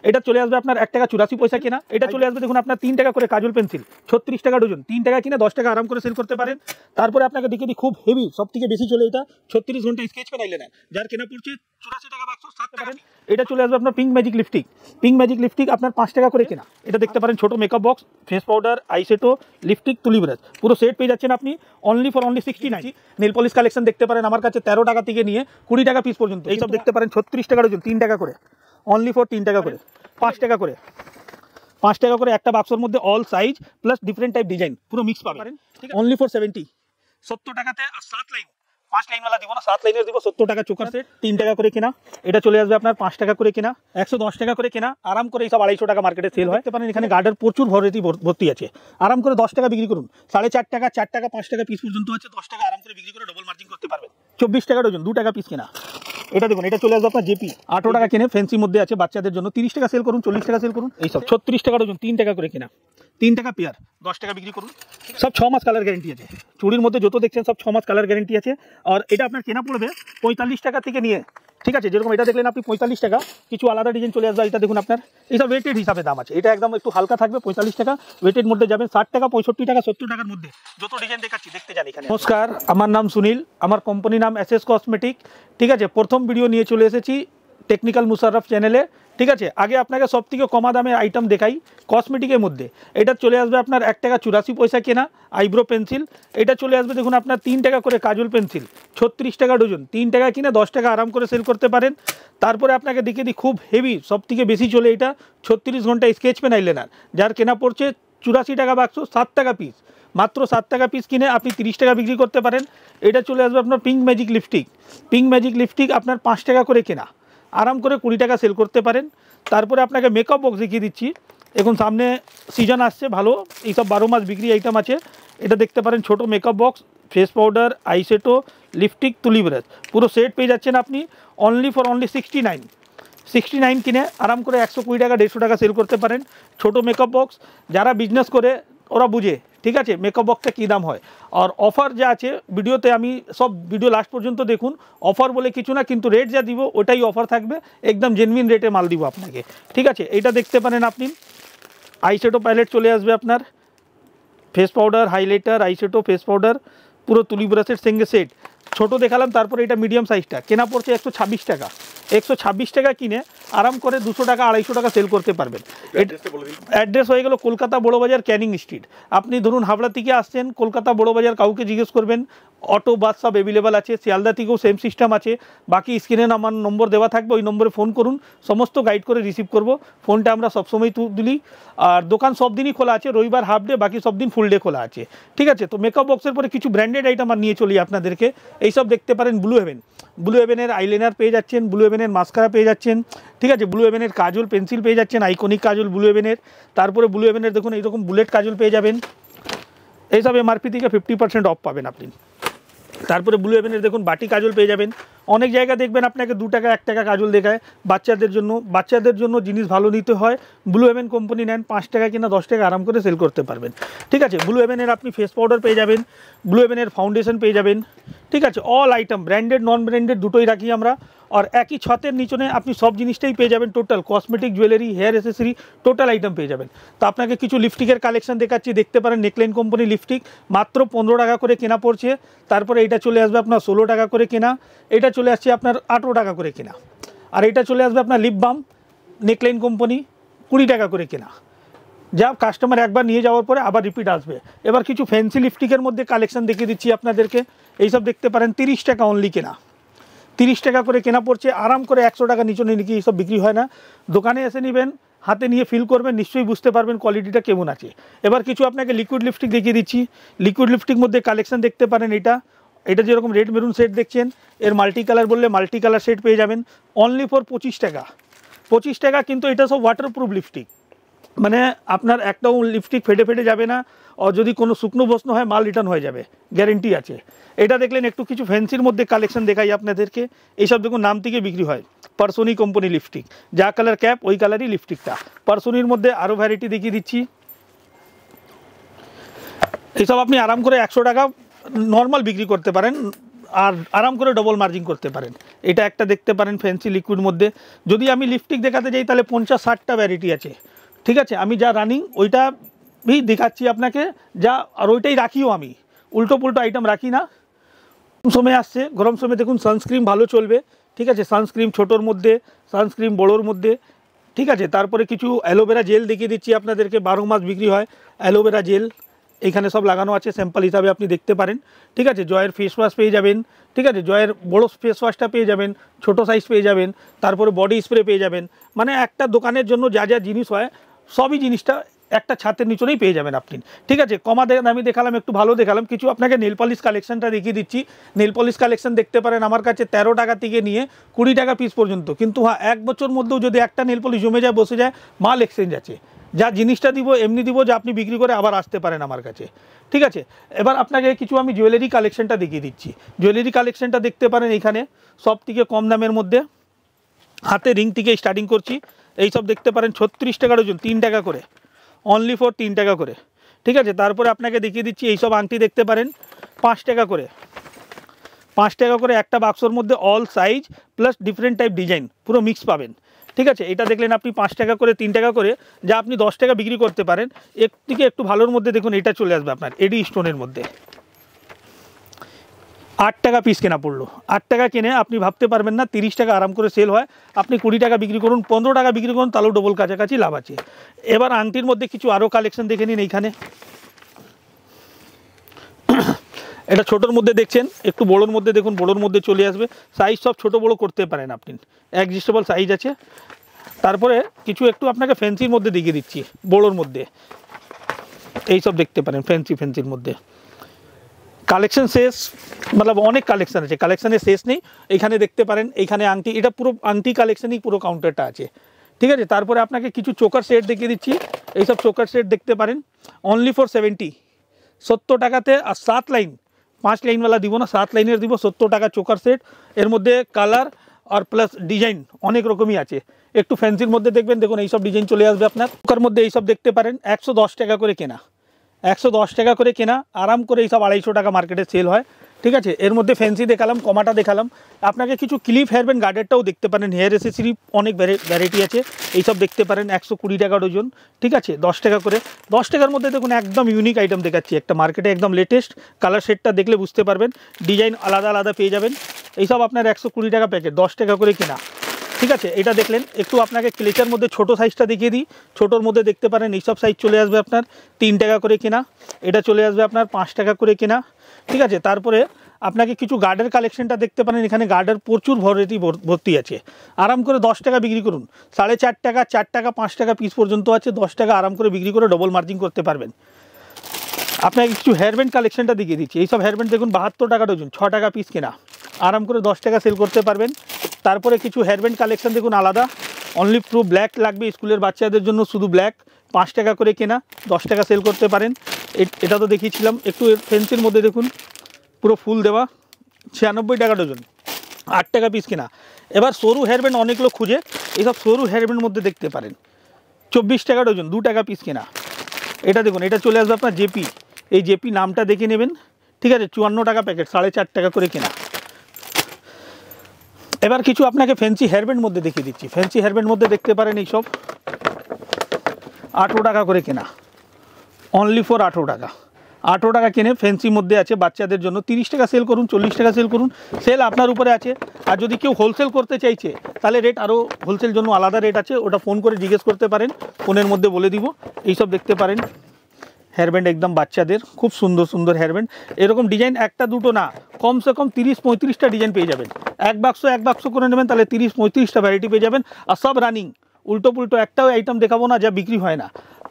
এটা চলে আসবে আপনার 1 টাকা 84 পয়সা কেনা। এটা চলে আসবে দেখুন আপনার 3 টাকা করে কাজল পেন্সিল, 36 টাকা ডজন। 3 টাকা কিনে 10 টাকা আরাম করে সেল করতে পারেন। তারপরে আপনাকে দেখে দিই খুব হেভি, সব থেকে বেশি চলে এটা 36 ঘন্টা স্কেচ পেন আইলাইনার, যার কেনা পড়ছে 84 টাকা বাক্স 7 টাকা। এটা চলে আসবে আপনার pink magic lipstick. Pink magic lipstick আপনার 5 টাকা করে কেনা। এটা দেখতে পারেন ছোট makeup box, face powder, eyeshadow, lipstick, তুলি ব্রাশ, পুরো সেট পেয়ে যাচ্ছেন আপনি অনলি 69। নেল পলিশ কালেকশন দেখতে পারেন আমার কাছে 13 টাকা থেকে নিয়ে 20 টাকা পিস পর্যন্ত। এইসব দেখতে পারেন 36 টাকা ডজন, 3 টাকা করে, অনলি ফর 3 টাকা করে, 5 টাকা করে, 5 টাকা করে একটা বাক্সের মধ্যে all size plus different type design পুরো মিক্স পাবেন। অনলি ফর 70 টাকাতে। আর 7 লাইন, 5 লাইনওয়ালা দিব না, 7 লাইনের দিব 70 টাকা চোকার সেট, 3 টাকা করে কেনা। এটা চলে আসবে আপনার 5 টাকা করে কেনা, 110 টাকা করে কেনা। আরাম করে এইসব 250 টাকা মার্কেটে সেল হয়। দেখতে পারেন এখানে গার্ডের প্রচুর ভ্যারাইটি ভর্তি আছে। আরাম করে 10 টাকা বিক্রি করুন, 4.5 টাকা, 4 টাকা, 5 টাকা পিস পর্যন্ত আছে। 10 টাকা আরাম করে বিক্রি করে ডবল মার্জিন করতে পারবেন। 24 টাকা ডজন, 2 টাকা পিস কেনা। এটা দেখুন, এটা চলে আসবে আপনার জেপি, 18 টাকা কিনে ফ্যান্সির মধ্যে আছে বাচ্চাদের জন্য, 30 টাকা সেল করুন, 40 টাকা সেল করুন। এইসব 36 টাকা ডজন, 3 টাকা করে কেনা, 3 টাকা পেয়ার, 10 টাকা বিক্রি করুন। সব 6 মাস কালার গ্যারেন্টি আছে। চুড়ির মধ্যে যত দেখছেন সব 6 মাস কালার গ্যারেন্টি আছে। আর এটা আপনার কেনা পড়বে 45 টাকা থেকে নিয়ে, ঠিক আছে। যেরকম এটা দেখলেন আপনি 45 টাকা, কিছু আলাদা ডিজাইন চলে আসবে। এটা দেখুন আপনার এইসব ওয়েটেড হিসাবে দাম আছে। এটা একদম একটু হালকা থাকবে 45 টাকা, ওয়েটেড মধ্যে যাবেন 60 টাকা, 65 টাকা, 70 টাকার মধ্যে যত ডিজাইন দেখাচ্ছি দেখতে যান এখানে। নমস্কার, আমার নাম সুনীল, আমার কোম্পানির নাম এসএস কসমেটিক, ঠিক আছে। প্রথম ভিডিও নিয়ে চলে এসেছি টেকনিক্যাল মুশাররফ চ্যানেলে, ঠিক আছে। আগে আপনাকে সব থেকে কমা দামের আইটেম দেখাই কসমেটিকের মধ্যে। এটা চলে আসবে আপনার 1 টাকা 84 পয়সা কেনা আইব্রো পেন্সিল। এটা চলে আসবে দেখুন আপনার 3 টাকা করে কাজল পেন্সিল, 36 টাকা ডজন। 3 টাকা কিনে 10 টাকা আরাম করে সেল করতে পারেন। তারপরে আপনাকে দেখে দিই খুব হেভি, সব থেকে বেশি চলে এটা 36 ঘন্টা স্কেচ পেন আইলাইনার, যার কেনা পড়ছে 84 টাকা বাক্স, 7 টাকা পিস। মাত্র 7 টাকা পিস কিনে আপনি 30 টাকা বিক্রি করতে পারেন। এটা চলে আসবে আপনার pink magic lipstick. Pink magic lipstick আপনার 5 টাকা করে কেনা, আরাম করে 20 টাকা সেল করতে পারেন। তারপরে আপনাকে মেকআপ বক্স দেখিয়ে দিচ্ছি। এখন সামনে সিজন আসছে ভালো, এইসব 12 মাস বিক্রি আইটেম আছে। এটা দেখতে পারেন ছোট makeup box, face powder, eyeshadow, lipstick, তুলি ব্রাশ, পুরো সেট পেয়ে যাচ্ছেন আপনি অনলি 69 কিনে আরাম করে 120 টাকা 150 টাকা সেল করতে পারেন। ছোট মেকআপ বক্স, যারা বিজনেস করে ওরা বুঝে, ঠিক আছে, মেকআপ বক্সটা কী দাম হয়। আর অফার যা আছে ভিডিওতে, আমি সব ভিডিও লাস্ট পর্যন্ত দেখুন। অফার বলে কিছু না, কিন্তু রেট যা দিব ওটাই অফার থাকবে, একদম জেনুইন রেটে মাল দিব আপনাকে, ঠিক আছে। এইটা দেখতে পারেন আপনি আইশ্যাডো প্যালেট চলে আসবে আপনার, face powder, highlighter, eyeshadow, face powder, পুরো তুলি ব্রাশের সঙ্গে সেট। ছোটো দেখালাম, তারপরে এটা মিডিয়াম সাইজটা কেনা পড়ছে 126 টাকা। 126 টাকা কিনে আরাম করে 200 টাকা 250 টাকা সেল করতে পারবেন। অ্যাড্রেস হয়ে গেল কলকাতা বড়বাজার, ক্যানিং স্ট্রিট। আপনি ধরুন হাবড়া থেকে আসছেন, কলকাতা বড়বাজার কাউকে জিজ্ঞেস করবেন, অটো বাস সব অ্যাভেলেবেল আছে। শিয়ালদা থেকেও সেম সিস্টেম আছে। বাকি স্ক্রিনে আমার নম্বর দেওয়া থাকবে, ওই নম্বরে ফোন করুন, সমস্ত গাইড করে রিসিভ করব। ফোনটা আমরা সবসময় তুলি। আর দোকান সব দিনই খোলা আছে, রবিবার হাফ ডে, বাকি সব দিন ফুল ডে খোলা আছে, ঠিক আছে। তো মেকআপ বক্সের পরে কিছু ব্র্যান্ডেড আইটেম আর নিয়ে চলি আপনাদেরকে। এইসব দেখতে পারেন ব্লু হেভেন, ব্লু হেভেনের আইলাইনার পেয়ে যাচ্ছেন, ব্লু হেভেনের মাস্কারা পেয়ে যাচ্ছেন, ঠিক আছে। ব্লু হেভেনের কাজল পেন্সিল পেয়ে যাচ্ছেন, আইকনিক কাজল ব্লু হেভেনের। তারপরে ব্লু হেভেনের দেখুন এইরকম বুলেট কাজল পেয়ে যাবেন। এইসব এমআরপি থেকে 50% অফ পাবেন আপনি। তারপরে ব্লু হেভেনের দেখুন বাটি কাজল পেয়ে যাবেন। অনেক জায়গা দেখবেন আপনাকে 2 টাকা 1 টাকা কাজল দেখায়। বাচ্চাদের জন্য জিনিস ভালো নিতে হয়, ব্লু হেভেন কোম্পানি নেন, 5 টাকা কিনা 10 টাকা আরাম করে সেল করতে পারবেন, ঠিক আছে। ব্লু হেভেনের আপনি ফেস পাউডার পেয়ে যাবেন, ব্লু হেভেনের ফাউন্ডেশন পেয়ে যাবেন, ঠিক আছে। All item branded non branded দুটোই রাখি আমরা। আর একই ছাদের নিচনে আপনি সব জিনিসটাই পেয়ে যাবেন, total cosmetic, jewellery, hair accessory, total item পেয়ে যাবেন। তো আপনাকে কিছু লিপস্টিকের কালেকশন দেখাচ্ছি, দেখতে পারেন নেকলাইন কোম্পানি লিপস্টিক, মাত্র 15 টাকা করে কেনা পড়ছে। তারপরে এটা চলে আসবে আপনার 16 টাকা করে কেনা। এটা চলে আসছে আপনার 18 টাকা করে কেনা। আর এটা চলে আসবে আপনার লিপ বাম, নেকলাইন কোম্পানি, 20 টাকা করে কেনা। যা কাস্টমার একবার নিয়ে যাওয়ার পরে আবার রিপিট আসবে। এবার কিছু ফ্যান্সি লিপস্টিকের মধ্যে কালেকশন দেখিয়ে দিচ্ছি আপনাদেরকে। এইসব দেখতে পারেন 30 টাকা অনলি কেনা, 30 টাকা করে কেনা পড়ছে। আরাম করে 100 টাকা নিচে নাকি এইসব বিক্রি হয় না। দোকানে এসে নেবেন, হাতে নিয়ে ফিল করবেন, নিশ্চয়ই বুঝতে পারবেন কোয়ালিটিটা কেমন আছে। এবার কিছু আপনাকে লিকুইড লিপস্টিক দেখিয়ে দিচ্ছি। লিকুইড লিপস্টিক মধ্যে কালেকশন দেখতে পারেন এটা যেরকম রেড মেরুন সেট দেখছেন, এর মাল্টি কালার বললে মাল্টি কালার সেট পেয়ে যাবেন অনলি ফর 25 টাকা। 25 টাকা, কিন্তু এটা সব ওয়াটারপ্রুফ লিপস্টিক, মানে আপনার একটাও লিপস্টিক ফেটে যাবে না। আর যদি কোনো শুকনো বস্ন হয় মাল রিটার্ন হয়ে যাবে, গ্যারেন্টি আছে। এটা দেখলেন একটু কিছু ফ্যান্সির মধ্যে কালেকশন দেখাই আপনাদেরকে। এইসব দেখুন নাম থেকে বিক্রি হয়, পার্সোনি কোম্পানি লিপস্টিক, যা কালার ক্যাপ ওই কালারই লিপস্টিকটা। পার্সোনির মধ্যে আরও ভ্যারাইটি দেখিয়ে দিচ্ছি। এইসব আপনি আরাম করে 100 টাকা নর্মাল বিক্রি করতে পারেন, আর আরাম করে ডবল মার্জিন করতে পারেন। এটা একটা দেখতে পারেন ফ্যান্সি লিকুইড মধ্যে। যদি আমি লিপস্টিক দেখাতে যাই তাহলে 50-60টা ভ্যারাইটি আছে, ঠিক আছে। আমি যা রানিং ওইটা দেখাচ্ছি আপনাকে, যা আর ওইটাই রাখিও, আমি উল্টো পুল্টো আইটেম রাখি না। সময় আসছে, গরম সময় দেখুন সানস্ক্রিন ভালো চলবে, ঠিক আছে। সানস্ক্রিন ছোটোর মধ্যে, সানস্ক্রিন বড়োর মধ্যে, ঠিক আছে। তারপরে কিছু অ্যালোভেরা জেল দেখিয়ে দিচ্ছি আপনাদেরকে, 12 মাস বিক্রি হয় অ্যালোভেরা জেল, এখানে সব লাগানো আছে, স্যাম্পল হিসাবে আপনি দেখতে পারেন, ঠিক আছে। জয়ের ফেস ওয়াশ পেয়ে যাবেন, ঠিক আছে। জয়ের বড়ো ফেস ওয়াশটা পেয়ে যাবেন, ছোটো সাইজ পেয়ে যাবেন, তারপরে বডি স্প্রে পেয়ে যাবেন। মানে একটা দোকানের জন্য যা যা জিনিস হয় সবই জিনিসটা একটা ছাতের নিচনেই পেয়ে যাবেন আপনি, ঠিক আছে। কমা দামি দেখালাম, একটু ভালো দেখালাম। কিছু আপনাকে নেল পলিশ কালেকশনটা দেখিয়ে দিচ্ছি। নেল পলিশ কালেকশন দেখতে পারেন আমার কাছে 13 টাকা থেকে নিয়ে 20 টাকা পিস পর্যন্ত। কিন্তু হ্যাঁ, 1 বছর মধ্যেও যদি একটা নেল পলিশ জমে যায়, বসে যায়, মাল এক্সচেঞ্জ আছে। যা জিনিসটা দিব এমনি দিব যে আপনি বিক্রি করে আবার আসতে পারেন আমার কাছে, ঠিক আছে। এবার আপনাকে কিছু আমি জুয়েলারি কালেকশনটা দেখিয়ে দিচ্ছি। জুয়েলারি কালেকশনটা দেখতে পারেন এখানে সব থেকে কম দামের মধ্যে। হাতে রিং থেকে স্টার্টিং করছি, এই সব দেখতে পারেন 36 টাকা ডজন, 3 টাকা করে, অনলি ফর 3 টাকা করে, ঠিক আছে। তারপরে আপনাকে দেখিয়ে দিচ্ছি এইসব আংটি দেখতে পারেন 5 টাকা করে, 5 টাকা করে একটা বাক্সর মধ্যে all size plus different type design পুরো মিক্স পাবেন, ঠিক আছে। এটা দেখলেন আপনি 5 টাকা করে, 3 টাকা করে, যা আপনি 10 টাকা বিক্রি করতে পারেন। এর থেকে একটু ভালোর মধ্যে দেখুন এটা চলে আসবে আপনার এডি স্টোনের মধ্যে, 8 টাকা পিস কেনা পড়লো। 8 টাকা কিনে আপনি ভাবতে পারবেন না 30 টাকা আরাম করে সেল হয়। আপনি 20 টাকা বিক্রি করুন, 15 টাকা বিক্রি করুন, তাহলেও ডবল কাছাকাছি লাভ আছে। এবার আংটির মধ্যে কিছু আরও কালেকশন দেখে নিন এইখানে। এটা ছোটোর মধ্যে দেখছেন, একটু বড়োর মধ্যে দেখুন, বড়োর মধ্যে চলে আসবে। সাইজ সব ছোটো বড়ো করতে পারেন আপনি, অ্যাডজাস্টেবল সাইজ আছে। তারপরে কিছু একটু আপনাকে ফ্যান্সির মধ্যে দেখিয়ে দিচ্ছি, বড়োর মধ্যে এই সব দেখতে পারেন ফ্যান্সির মধ্যে। কালেকশন শেষ, मतलब অনেক কালেকশন আছে, কালেকশনের শেষ নেই। এইখানে দেখতে পারেন, এইখানে আংটি, এটা পুরো আংটি কালেকশনই পুরো কাউন্টারটা আছে, ঠিক আছে। তারপরে আপনাকে কিছু চোকার সেট দেখিয়ে দিচ্ছি। এইসব চোকার সেট দেখতে পারেন অনলি ফর 70 টাকাতে। আর 7 লাইন, 5 লাইনওয়ালা দিব না, 7 লাইনের দিব, 70 টাকা চোকার সেট। এর মধ্যে কালার আর প্লাস ডিজাইন অনেক রকমই আছে। একটু ফ্যান্সির মধ্যে দেখবেন, দেখুন এইসব ডিজাইন চলে আসবে আপনার। চোকার মধ্যে এইসব দেখতে পারেন 110 টাকা করে কেনা, 110 টাকা করে কেনা, আরাম করে এইসব 250 টাকা মার্কেটে সেল হয়, ঠিক আছে। এর মধ্যে ফ্যান্সি দেখালাম, কমাটা দেখালাম। আপনাকে কিছু ক্লিপ হেয়ারব্যান্ড গার্ডেরটাও দেখতে পারেন, হেয়ার এসেসরি অনেক ভ্যারাইটি আছে, এইসব দেখতে পারেন 120 টাকা ডজন, ঠিক আছে, 10 টাকা করে। 10 টাকার মধ্যে দেখুন একদম ইউনিক আইটেম দেখাচ্ছি একটা, মার্কেটে একদম লেটেস্ট। কালার সেটটা দেখলে বুঝতে পারবেন, ডিজাইন আলাদা আলাদা পেয়ে যাবেন। এইসব আপনার 120 টাকা প্যাকেট, 10 টাকা করে কেনা, ঠিক আছে। এটা দেখলেন। একটু আপনাকে ক্লেচার মধ্যে ছোটো সাইজটা দেখিয়ে দিই। ছোটোর মধ্যে দেখতে পারেন এইসব সাইজ চলে আসবে আপনার 3 টাকা করে কেনা, এটা চলে আসবে আপনার 5 টাকা করে কেনা, ঠিক আছে। তারপরে আপনাকে কিছু গার্ডের কালেকশনটা দেখতে পারেন, এখানে গার্ডের প্রচুর ভ্যারাইটি ভর্তি আছে। আরাম করে 10 টাকা বিক্রি করুন, 4.5 টাকা, 4 টাকা, 5 টাকা পিস পর্যন্ত আছে। 10 টাকা আরাম করে বিক্রি করে ডবল মার্জিন করতে পারবেন। আপনাকে কিছু হেয়ারব্যান্ড কালেকশনটা দেখিয়ে দিচ্ছি। এইসব হেয়ারব্যান্ড দেখুন 72 টাকা ডজন, 6 টাকা পিস কেনা, আরাম করে 10 টাকা সেল করতে পারবেন। তারপরে কিছু হেয়ারব্যান্ড কালেকশন দেখুন আলাদা, অনলি প্রো ব্ল্যাক লাগবে স্কুলের বাচ্চাদের জন্য, শুধু ব্ল্যাক, 5 টাকা করে কেনা, 10 টাকা সেল করতে পারেন। এটা তো দেখিয়েছিলাম। একটু ফ্যান্সির মধ্যে দেখুন পুরো ফুল দেওয়া, 96 টাকা ডজন, 8 টাকা পিস কেনা। এবার সরু হেয়ারব্যান্ড অনেক লোক খুঁজে, এইসব সরু হেয়ারব্যান্ড মধ্যে দেখতে পারেন 24 টাকা ডজন, 2 টাকা পিস কেনা। এটা দেখুন, এটা চলে আসবে আপনার জেপি, এই জেপি নামটা দেখে নেবেন, ঠিক আছে, 54 টাকা প্যাকেট, 4.5 টাকা করে কেনা। এবার কিছু আপনাকে ফ্যান্সি হেয়ারব্যান্ড মধ্যে দেখিয়ে দিচ্ছি। ফ্যান্সি হেয়ারব্যান্ড মধ্যে দেখতে পারেন এইসব 18 টাকা করে কেনা, অনলি ফর 18 টাকা, 18 টাকা কিনে ফ্যান্সির মধ্যে আছে বাচ্চাদের জন্য। 30 টাকা সেল করুন, 40 টাকা সেল করুন, সেল আপনার উপরে আছে। আর যদি কেউ হোলসেল করতে চাইছে তাহলে রেট আরও, হোলসেল জন্য আলাদা রেট আছে, ওটা ফোন করে জিজ্ঞেস করতে পারেন, ফোনের মধ্যে বলে দিব। এইসব দেখতে পারেন হেয়ারব্যান্ড একদম বাচ্চাদের, খুব সুন্দর সুন্দর হেয়ারব্যান্ড। এরকম ডিজাইন একটা দুটো না, কমসে কম 30-35টা ডিজাইন পেয়ে যাবেন। এক বাক্স করে নেবেন তাহলে 30-35টা ভ্যারাইটি পেয়ে যাবেন। আর সব রানিং, উল্টো পুল্টো একটাও আইটেম দেখাবো না যা বিক্রি হয় না।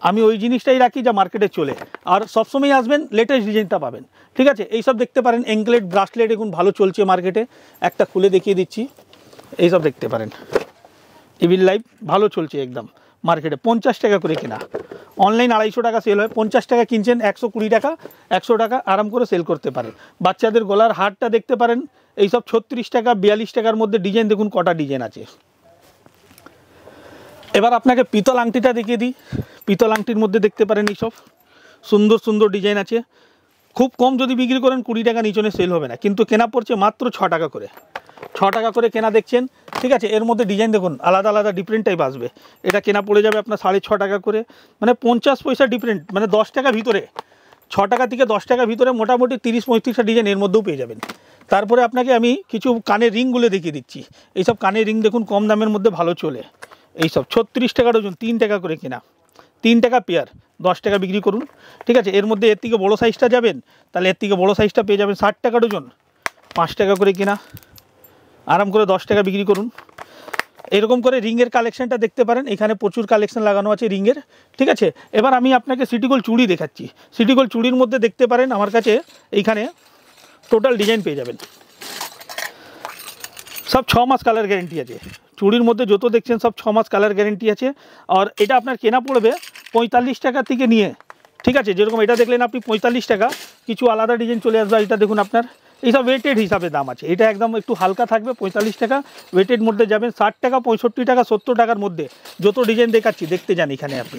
আমি ওই জিনিসটাই রাখি যা মার্কেটে চলে। আর সবসময় আসবেন, লেটেস্ট ডিজাইনটা পাবেন, ঠিক আছে। এইসব দেখতে পারেন এঙ্কলেট, ব্রাসলেট এখন ভালো চলছে মার্কেটে, একটা খুলে দেখিয়ে দিচ্ছি। এইসব দেখতে পারেন ইভিল লাইফ, ভালো চলছে একদম মার্কেটে, 50 টাকা করে কেনা, অনলাইন 250 টাকা সেল হয়। 50 টাকা কিনছেন, 120 টাকা, 100 টাকা আরাম করে সেল করতে পারেন। বাচ্চাদের গলার হারটা দেখতে পারেন, এইসব 36 টাকা, 42 টাকার মধ্যে ডিজাইন দেখুন কটা ডিজাইন আছে। এবার আপনাকে পিতল আংটিটা দেখিয়ে দিই। পিতল আংটির মধ্যে দেখতে পারেন এইসব সুন্দর সুন্দর ডিজাইন আছে, খুব কম যদি বিক্রি করেন 20 টাকা নিচনে সেল হবে না, কিন্তু কেনা পড়ছে মাত্র 6 টাকা করে। 6 টাকা করে কেনা দেখছেন, ঠিক আছে। এর মধ্যে ডিজাইন দেখুন আলাদা আলাদা ডিফারেন্ট টাইপ আসবে। এটা কেনা পড়ে যাবে আপনার 6.5 টাকা করে, মানে 50 পয়সা ডিফারেন্ট, মানে 10 টাকা ভিতরে, 6 টাকা থেকে 10 টাকা ভিতরে মোটামুটি 30-35টা ডিজাইন এর মধ্যেও পেয়ে যাবেন। তারপরে আপনাকে আমি কিছু কানের রিংগুলো দেখিয়ে দিচ্ছি। এইসব কানের রিং দেখুন কম দামের মধ্যে ভালো চলে, এইসব 36 টাকা ডজন, 3 টাকা করে কেনা, 3 টাকা পেয়ার, 10 টাকা বিক্রি করুন, ঠিক আছে। এর মধ্যে এর থেকে বড়ো সাইজটা যাবেন, তাহলে এর থেকে বড়ো সাইজটা পেয়ে যাবেন 60 টাকা ডজন, 5 টাকা করে কেনা, আরাম করে 10 টাকা বিক্রি করুন। এরকম করে রিংয়ের কালেকশনটা দেখতে পারেন, এখানে প্রচুর কালেকশন লাগানো আছে রিংয়ের, ঠিক আছে। এবার আমি আপনাকে সিটি গোল্ড চুড়ি দেখাচ্ছি। সিটি গোল্ড চুড়ির মধ্যে দেখতে পারেন আমার কাছে এইখানে টোটাল ডিজাইন পেয়ে যাবেন, সব 6 মাস কালার গ্যারেন্টি আছে। চুড়ির মধ্যে যত দেখছেন সব 6 মাস কালার গ্যারেন্টি আছে। আর এটা আপনার কেনা পড়বে 45 টাকা থেকে নিয়ে, ঠিক আছে। যেরকম এটা দেখলেন আপনি 45 টাকা, কিছু আলাদা ডিজাইন চলে আসবে। এটা দেখুন আপনার এইসব ওয়েটেড হিসাবে দাম আছে, এটা একদম একটু হালকা থাকবে 45 টাকা, ওয়েটেড মধ্যে যাবেন 60 টাকা, 65 টাকা, 70 টাকার মধ্যে যত ডিজাইন দেখাচ্ছি দেখতে যান। এখানে আপনি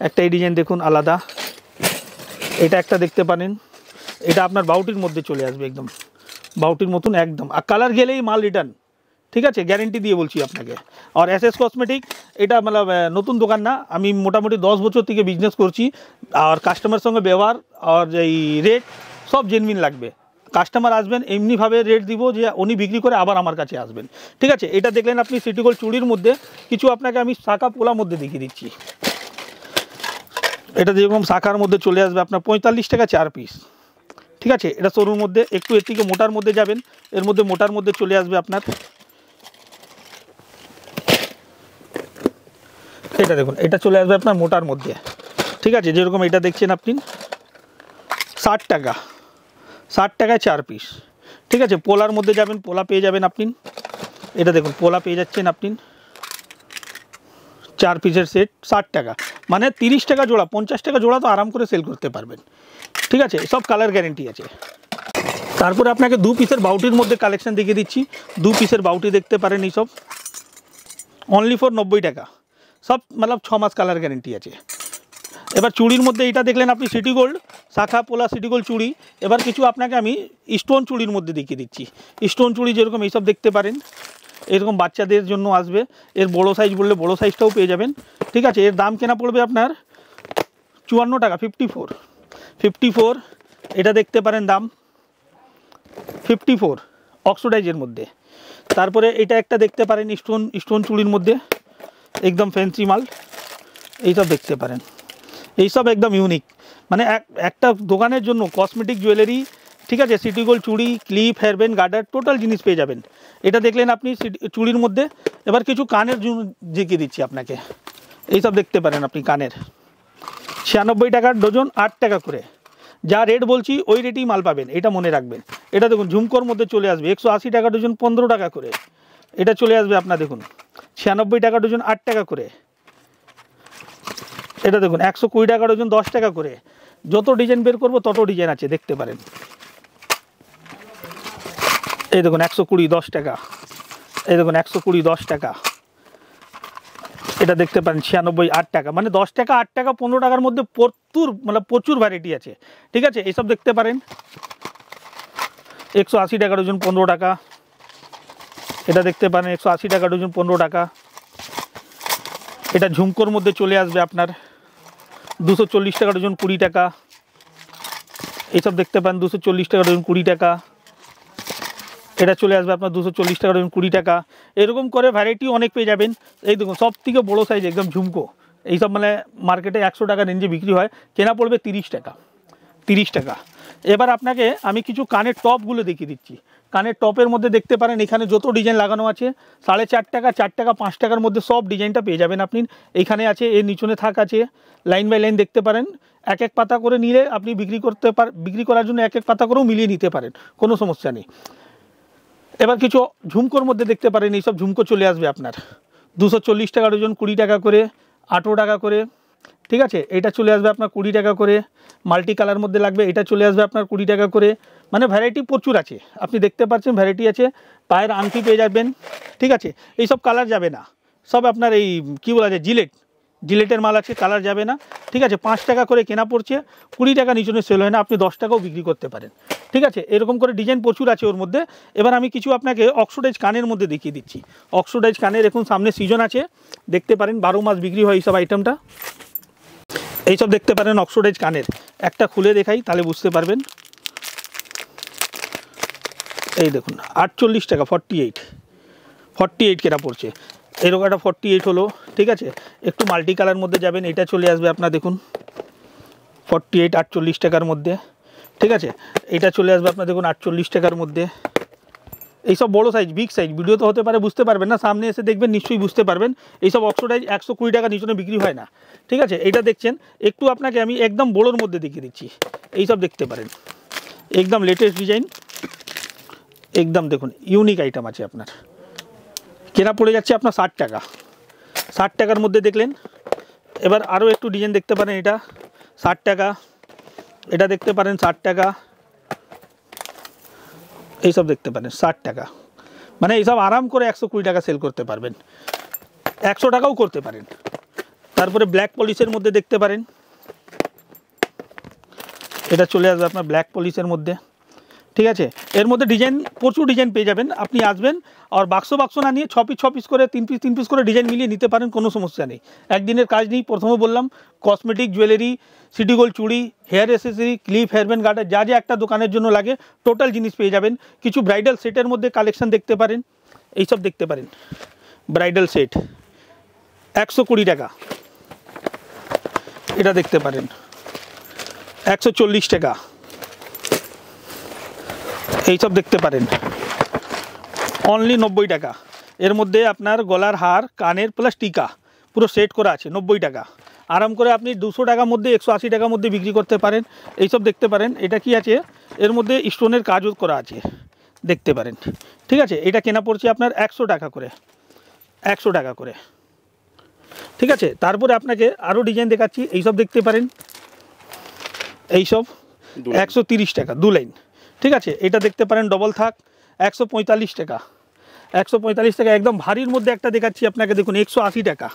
একটা এই ডিজাইন দেখুন আলাদা, এটা একটা দেখতে পারেন, এটা আপনার বাউটির মধ্যে চলে আসবে, একদম বাউটির মতন একদম, আর কালার গেলেই মাল রিটার্ন, ঠিক আছে, গ্যারেন্টি দিয়ে বলছি আপনাকে। আর এসএস কসমেটিক এটা মানে নতুন দোকান না, আমি মোটামুটি 10 বছর থেকে বিজনেস করছি। আর কাস্টমারের সঙ্গে ব্যবহার আর এই রেট সব জেনুইন লাগবে। কাস্টমার আসবেন এমনিভাবে রেট দিব যে উনি বিক্রি করে আবার আমার কাছে আসবেন, ঠিক আছে। এটা দেখলেন আপনি সিটি গোল্ড চুড়ির মধ্যে, কিছু আপনাকে আমি শাখা পোলার মধ্যে দেখিয়ে দিচ্ছি। এটা যেরকম শাখার মধ্যে চলে আসবে আপনার 45 টাকা 4 পিস, ঠিক আছে। এটা সরুর মধ্যে, একটু এর থেকে মোটার মধ্যে যাবেন, এর মধ্যে মোটার মধ্যে চলে আসবে আপনার, এটা দেখুন এটা চলে আসবে আপনার মোটার মধ্যে, ঠিক আছে। যেরকম এটা দেখছেন আপনি 60 টাকা, 60 টাকায় 4 পিস, ঠিক আছে। পোলার মধ্যে যাবেন, পোলা পেয়ে যাবেন আপনি, এটা দেখুন পোলা পেয়ে যাচ্ছেন আপনি 4 পিসের সেট 60 টাকা, মানে 30 টাকা জোড়া, 50 টাকা জোড়া তো আরাম করে সেল করতে পারবেন, ঠিক আছে। সব কালার গ্যারেন্টি আছে। তারপরে আপনাকে 2 পিসের বাউটির মধ্যে কালেকশন দেখিয়ে দিচ্ছি। 2 পিসের বাউটি দেখতে পারেন, এইসব অনলি ফর 90 টাকা, সব मतलब 6 মাস কালার গ্যারেন্টি আছে। এবার চুড়ির মধ্যে এটা দেখলেন আপনি সিটি গোল্ড শাখা পোলা সিটি গোল্ড চুড়ি। এবার কিছু আপনাকে আমি স্টোন চুড়ির মধ্যে দেখিয়ে দিচ্ছি। স্টোন চুড়ি যেরকম এইসব দেখতে পারেন, এরকম বাচ্চাদের জন্য আসবে। এর বড় সাইজ বললে বড় সাইজটাও পেয়ে যাবেন, ঠিক আছে। এর দাম কেনা পড়বে আপনার 54 টাকা, 54। এটা দেখতে পারেন দাম 54 অক্সিডাইজের মধ্যে। তারপরে এটা একটা দেখতে পারেন স্টোন চুড়ির মধ্যে, একদম ফ্যান্সি মাল, এইসব দেখতে পারেন, এইসব একদম ইউনিক, মানে একটা দোকানের জন্য কসমেটিক জুয়েলারি, ঠিক আছে। সিটি গোল্ড চুড়ি, ক্লিপ, হেয়ারব্যান্ড, গার্ডার, টোটাল জিনিস পেয়ে যাবেন। এটা দেখলেন আপনি চুড়ির মধ্যে। এবার কিছু কানের দেখিয়ে দিচ্ছি আপনাকে, এইসব দেখতে পারেন আপনি কানের 96 টাকার ডজন, 8 টাকা করে। যা রেট বলছি ওই রেটেই মাল পাবেন, এটা মনে রাখবেন। এটা দেখুন ঝুমকোর মধ্যে চলে আসবে 180 টাকা ডজন, 15 টাকা করে। এটা চলে আসবে আপনার দেখুন 96 টাকা ডজন, 8 টাকা করে। এটা দেখুন 120 টাকা ডজন, 10 টাকা করে। যত ডিজাইন বের করবো তত ডিজাইন আছে, দেখতে পারেন। এই দেখুন 120 10 টাকা, এই দেখুন 120 10 টাকা। এটা দেখতে পারেন 96 8 টাকা, মানে 10 টাকা 8 টাকা 15 টাকার মধ্যে প্রচুর ভ্যারাইটি আছে, ঠিক আছে। এইসব দেখতে পারেন 180 টাকা ডজন, 15 টাকা। এটা দেখতে পারেন 180 টাকা ডজন, 15 টাকা। এটা ঝুমকোর মধ্যে চলে আসবে আপনার 240 টাকা ডজন, 20 টাকা। এইসব দেখতে পান 240 টাকা ডজন, 20 টাকা। এটা চলে আসবে আপনার 240 টাকা ডজন, 20 টাকা। এরকম করে ভ্যারাইটি অনেক পেয়ে যাবেন। এই দেখুন সব থেকে বড়ো সাইজ একদম ঝুমকো, এইসব মানে মার্কেটে 100 টাকা রেঞ্জে বিক্রি হয়, কেনা পড়বে 30 টাকা, 30 টাকা। এবার আপনাকে আমি কিছু কানের টপগুলো দেখিয়ে দিচ্ছি। কানের টপের মধ্যে দেখতে পারেন এখানে যত ডিজাইন লাগানো আছে 4.5 টাকা, 4 টাকা, 5 টাকার মধ্যে সব ডিজাইনটা পেয়ে যাবেন আপনি। এইখানে আছে, এর নিচনে থাক আছে, লাইন বাই লাইন দেখতে পারেন। এক এক পাতা করে নিলে আপনি বিক্রি করার জন্য এক এক পাতা করেও মিলিয়ে নিতে পারেন, কোনো সমস্যা নেই। এবার কিছু ঝুমকোর মধ্যে দেখতে পারেন, এইসব ঝুমকো চলে আসবে আপনার 240 টাকা ডজন, 20 টাকা করে, 18 টাকা করে, ঠিক আছে। এটা চলে আসবে আপনার 20 টাকা করে। মাল্টি কালার মধ্যে লাগবে, এটা চলে আসবে আপনার 20 টাকা করে। মানে ভ্যারাইটি প্রচুর আছে, আপনি দেখতে পাচ্ছেন ভ্যারাইটি আছে। পায়ের আংটি পেয়ে যাবেন, ঠিক আছে। এইসব কালার যাবে না, সব আপনার এই কী বলা যায় জিলেটের মাল আছে, কালার যাবে না, ঠিক আছে। 5 টাকা করে কেনা পড়ছে, 20 টাকা নিচনে সেল হয় না, আপনি 10 টাকাও বিক্রি করতে পারেন, ঠিক আছে। এরকম করে ডিজাইন প্রচুর আছে ওর মধ্যে। এবার আমি কিছু আপনাকে অক্সোডাইজ কানের মধ্যে দেখিয়ে দিচ্ছি। অক্সোডাইজ কানের এখন সামনে সিজন আছে, দেখতে পারেন 12 মাস বিক্রি হয় এইসব আইটেমটা। এইসব দেখতে পারেন অক্সোডাইজ কানের, একটা খুলে দেখাই তাহলে বুঝতে পারবেন। এই দেখুন 48 টাকা, 48 কেনা পড়ছে। এরকম একটা 48 হলো, ঠিক আছে। একটু মাল্টি কালার মধ্যে যাবেন, এটা চলে আসবে আপনার দেখুন 48 48 টাকার মধ্যে, ঠিক আছে। এটা চলে আসবে আপনার দেখুন 48 টাকার মধ্যে। এইসব বড়ো সাইজ, বিগ সাইজ, ভিডিও তো হতে পারে বুঝতে পারবেন না, সামনে এসে দেখবেন নিশ্চয়ই বুঝতে পারবেন। এইসব অক্সোডাইজ 120 টাকা নিচনে বিক্রি হয় না, ঠিক আছে। এটা দেখছেন, একটু আপনাকে আমি একদম বড়োর মধ্যে দেখিয়ে দিচ্ছি। এইসব দেখতে পারেন, একদম লেটেস্ট ডিজাইন, একদম দেখুন ইউনিক আইটেম আছে আপনার। কেনা পড়ে যাচ্ছে আপনার 60 টাকা, 60 টাকার মধ্যে দেখলেন। এবার আরও একটু ডিজাইন দেখতে পারেন, এটা 60 টাকা, এটা দেখতে পারেন 60 টাকা, এইসব দেখতে পারেন 60 টাকা। মানে এইসব আরাম করে 120 টাকা সেল করতে পারবেন, 100 টাকাও করতে পারেন। তারপরে ব্ল্যাক পলিশের মধ্যে দেখতে পারেন, এটা চলে আসবে আপনার ব্ল্যাক পলিশের মধ্যে, ঠিক আছে। এর মধ্যে ডিজাইন প্রচুর ডিজাইন পেয়ে যাবেন, আপনি আসবেন আর বাক্স না নিয়ে 6 পিস করে 3 পিস করে ডিজাইন মিলিয়ে নিতে পারেন, কোনো সমস্যা নেই। একদিনের কাজ নেই। প্রথমে বললাম কসমেটিক, জুয়েলারি, সিটি গোল্ড চুড়ি, হেয়ার অ্যাসেসরি, ক্লিপ, হেয়ারব্যান্ড, গার্ডার, যা যা একটা দোকানের জন্য লাগে টোটাল জিনিস পেয়ে যাবেন। কিছু ব্রাইডাল সেটের মধ্যে কালেকশন দেখতে পারেন, এইসব দেখতে পারেন ব্রাইডাল সেট 120 টাকা, এটা দেখতে পারেন 140 টাকা, এইসব দেখতে পারেন অনলি 90 টাকা। এর মধ্যে আপনার গলার হার, কানের প্লাস টিকা পুরো সেট করা আছে, 90 টাকা। আরাম করে আপনি 200 টাকার মধ্যে 180 টাকার মধ্যে বিক্রি করতে পারেন। এইসব দেখতে পারেন। এটা কি আছে, এর মধ্যে স্টোনের কাজও করা আছে, দেখতে পারেন, ঠিক আছে। এটা কেনা পড়ছে আপনার 100 টাকা করে, 100 টাকা করে, ঠিক আছে। তারপরে আপনাকে আরও ডিজাইন দেখাচ্ছি, এইসব দেখতে পারেন, এইসব 130 টাকা 2 লাইন, ঠিক আছে। এটা দেখতে পারেন ডবল থাক 145 টাকা, 145 টাকা। একদম ভারীর মধ্যে একটা দেখাচ্ছি আপনাকে, দেখুন 180 টাকা,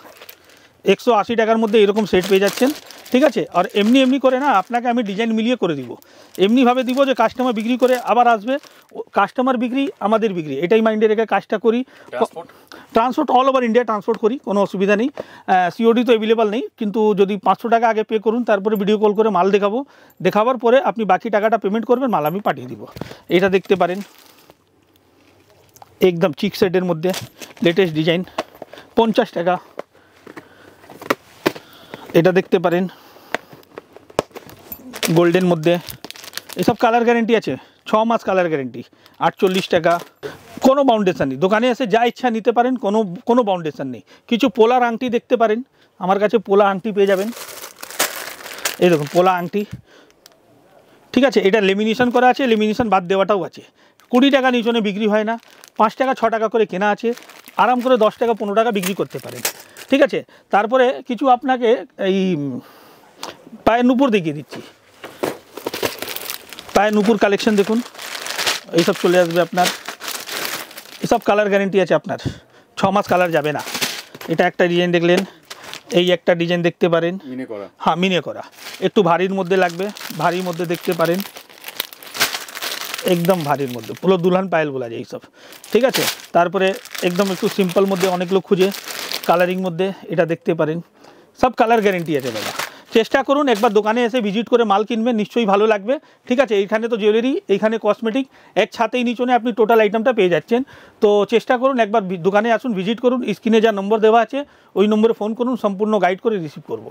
180 টাকার মধ্যে এরকম সেট পেয়ে যাচ্ছেন, ঠিক আছে। আর এমনি করে না, আপনাকে আমি ডিজাইন মিলিয়ে করে দিব, এমনিভাবে দিব যে কাস্টমার বিক্রি করে আবার আসবে, কাস্টমার বিক্রি আমাদের বিক্রি, এটাই মাইন্ডে রেখে কাজটা করি। Transport all over India transport করি, কোনো অসুবিধা নেই। সিওডি তো অ্যাভেলেবল নেই, কিন্তু যদি 500 টাকা আগে পে করুন, তারপরে ভিডিও কল করে মাল দেখাবো, দেখাবার পরে আপনি বাকি টাকাটা পেমেন্ট করবেন, মাল আমি পাঠিয়ে দিব। এটা দেখতে পারেন একদম চিক সেটের মধ্যে লেটেস্ট ডিজাইন 50 টাকা। এটা দেখতে পারেন গোল্ডেন মধ্যে, এসব কালার গ্যারেন্টি আছে, 6 মাস কালার গ্যারেন্টি, 48 টাকা। কোনো বাউন্ডেশন নেই, দোকানে এসে যা ইচ্ছা নিতে পারেন, কোনো বাউন্ডেশন নেই। কিছু পোলার আংটি দেখতে পারেন, আমার কাছে পোলা আংটি পেয়ে যাবেন, এই দেখুন পোলা আংটি, ঠিক আছে। এটা লেমিনেশন করা আছে, লেমিনেশন বাদ দেওয়াটাও আছে। 20 টাকা নিচনে বিক্রি হয় না, 5 টাকা 6 টাকা করে কেনা আছে, আরাম করে 10 টাকা 15 টাকা বিক্রি করতে পারেন, ঠিক আছে। তারপরে কিছু আপনাকে এই পায়ের নুপুর দেখিয়ে দিচ্ছি, পায়ের নুপুর কালেকশন দেখুন, এইসব চলে আসবে আপনার। এসব কালার গ্যারেন্টি আছে আপনার, 6 মাস কালার যাবে না। এটা একটা ডিজাইন দেখলেন, এই একটা ডিজাইন দেখতে পারেন, হ্যাঁ মিনে করা, একটু ভারীর মধ্যে লাগবে, ভারীর মধ্যে দেখতে পারেন, একদম ভারীর মধ্যে, পুরো দুলহান পায়েল বলা যায় এইসব, ঠিক আছে। তারপরে একদম একটু সিম্পল মধ্যে অনেক লোক খুঁজে কালারিং মধ্যে, এটা দেখতে পারেন, সব কালার গ্যারেন্টি আছে দাদা। চেষ্টা করুন একবার দোকানে এসে ভিজিট করে মাল কিনবেন, নিশ্চয়ই ভালো লাগবে, ঠিক আছে। এইখানে তো জুয়েলারি, এইখানে কসমেটিক, এক ছাতেই নিচনে আপনি টোটাল আইটেমটা পেয়ে যাচ্ছেন। তো চেষ্টা করুন একবার দোকানে আসুন, ভিজিট করুন, স্ক্রিনে যা নম্বর দেওয়া আছে ওই নম্বরে ফোন করুন, সম্পূর্ণ গাইড করে রিসিভ করব।